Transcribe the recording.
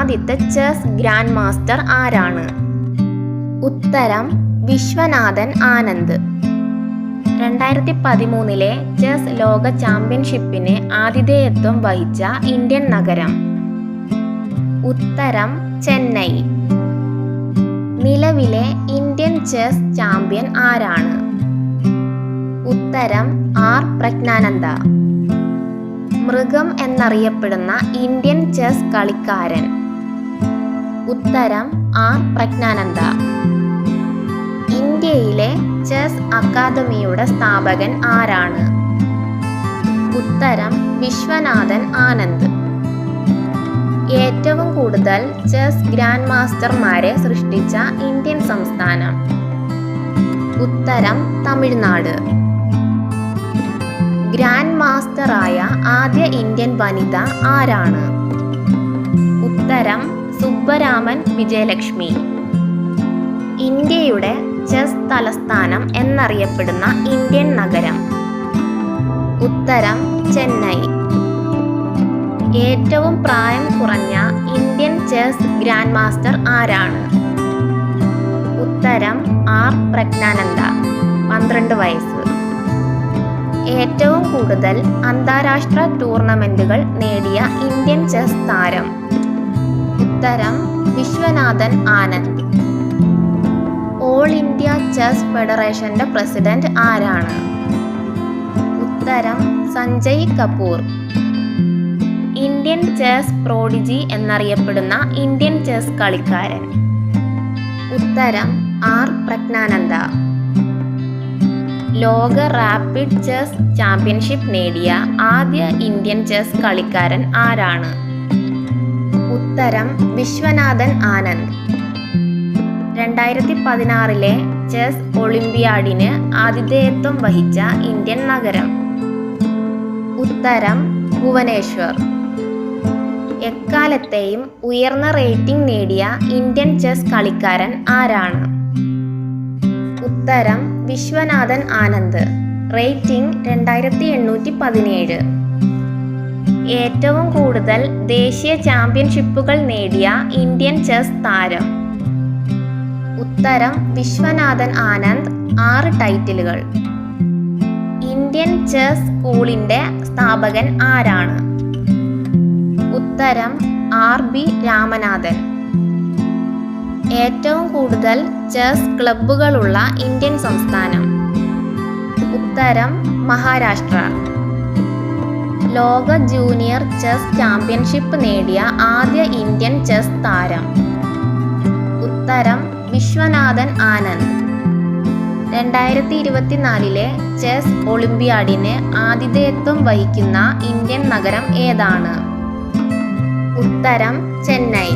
ആദ്യത്തെ chess grand master ആരാണ്? ഉത്തരം വിശ്വനാഥൻ ആനന്ദ്. 2013 ചെസ് ലോക ചാമ്പ്യൻഷിപ്പിന് ആതിഥേയത്വം വഹിച്ച ഇന്ത്യൻ നഗരം? ഉത്തരം ചെന്നൈ. നിലവിലെ ഇന്ത്യൻ ചെസ് ചാമ്പ്യൻ ആരാണ്? ഉത്തരം ആർ പ്രജ്ഞാനന്ദ. മൃഗം എന്നറിയപ്പെടുന്ന ഇന്ത്യൻ ചെസ് കളിക്കാരൻ? ഉത്തരം ആർ പ്രജ്ഞാനന്ദ. ഇന്ത്യയിലെ ചെസ് അക്കാദമിയുടെ സ്ഥാപകൻ ആരാണ്? ഉത്തരം വിശ്വനാഥൻ ആനന്ദ്. ഏറ്റവും കൂടുതൽ ചെസ് ഗ്രാൻഡ് മാസ്റ്റർമാരെ സൃഷ്ടിച്ച ഇന്ത്യൻ സംസ്ഥാനം? ഉത്തരം തമിഴ്നാട്. ഗ്രാൻഡ് മാസ്റ്ററായ ആദ്യ ഇന്ത്യൻ വനിത ആരാണ്? ഉത്തരം സുബ്ബരാമൻ വിജയലക്ഷ്മി. ഇന്ത്യയുടെ ചെസ് തലസ്ഥാനം എന്നറിയപ്പെടുന്ന ഇന്ത്യൻ നഗരം? ഉത്തരം ചെന്നൈ. ഏറ്റവും പ്രായം കുറഞ്ഞ ഇന്ത്യൻ ചെസ് ഗ്രാൻഡ് മാസ്റ്റർ ആരാണ്? ഉത്തരം ആർ പ്രജ്ഞാനന്ദ, 12 വയസ്സ്. ഏറ്റവും കൂടുതൽ അന്താരാഷ്ട്ര ടൂർണമെന്റുകൾ നേടിയ ഇന്ത്യൻ ചെസ് താരം? ഉത്തരം Viswanathan Anand. All India chess ഫെഡറേഷന്റെ പ്രസിഡന്റ് ആരാണ്? ഉത്തരം Sanjay Kapoor. Indian chess prodigy എന്നറിയപ്പെടുന്ന ഇന്ത്യൻ ചെസ് കളിക്കാരൻ? ഉത്തരം ആർ പ്രജ്ഞാനന്ദ. ലോക റാപ്പിഡ് ചെസ് ചാമ്പ്യൻഷിപ്പ് നേടിയ ആദ്യ ഇന്ത്യൻ ചെസ് കളിക്കാരൻ ആരാണ്? ഉത്തരം വിശ്വനാഥൻ ആനന്ദ്. 2016 ചെസ് ഒളിമ്പിയാഡിന് ആതിഥേയത്വം വഹിച്ച ഇന്ത്യൻ നഗരം? ഉത്തരം ഭുവനേശ്വർ. എക്കാലത്തെയും ഉയർന്ന റേറ്റിംഗ് നേടിയ ഇന്ത്യൻ ചെസ് കളിക്കാരൻ ആരാണ്? ഉത്തരം വിശ്വനാഥൻ ആനന്ദ്. റേറ്റിംഗ് 2817. ഏറ്റവും കൂടുതൽ ദേശീയ ചാമ്പ്യൻഷിപ്പുകൾ നേടിയ ഇന്ത്യൻ ചെസ് താരം? ഉത്തരം വിശ്വനാഥൻ ആനന്ദ്, 6 ടൈറ്റിലുകൾ. ഇന്ത്യൻ ചെസ് സ്കൂളിന്റെ സ്ഥാപകൻ ആരാണ്? ഉത്തരം ആർ ബി രാമനാഥൻ. ഏറ്റവും കൂടുതൽ ചെസ് ക്ലബ്ബുകളുള്ള ഇന്ത്യൻ സംസ്ഥാനം? ഉത്തരം മഹാരാഷ്ട്ര. ലോക ജൂനിയർ ചെസ് ചാമ്പ്യൻഷിപ്പ് നേടിയ ആദ്യ ഇന്ത്യൻ ചെസ് താരം? ഉത്തരം വിശ്വനാഥൻ ആനന്ദ്. 2024 ചെസ് ഒളിമ്പിയാഡിന് ആതിഥേയത്വം വഹിക്കുന്ന ഇന്ത്യൻ നഗരം ഏതാണ്? ഉത്തരം ചെന്നൈ.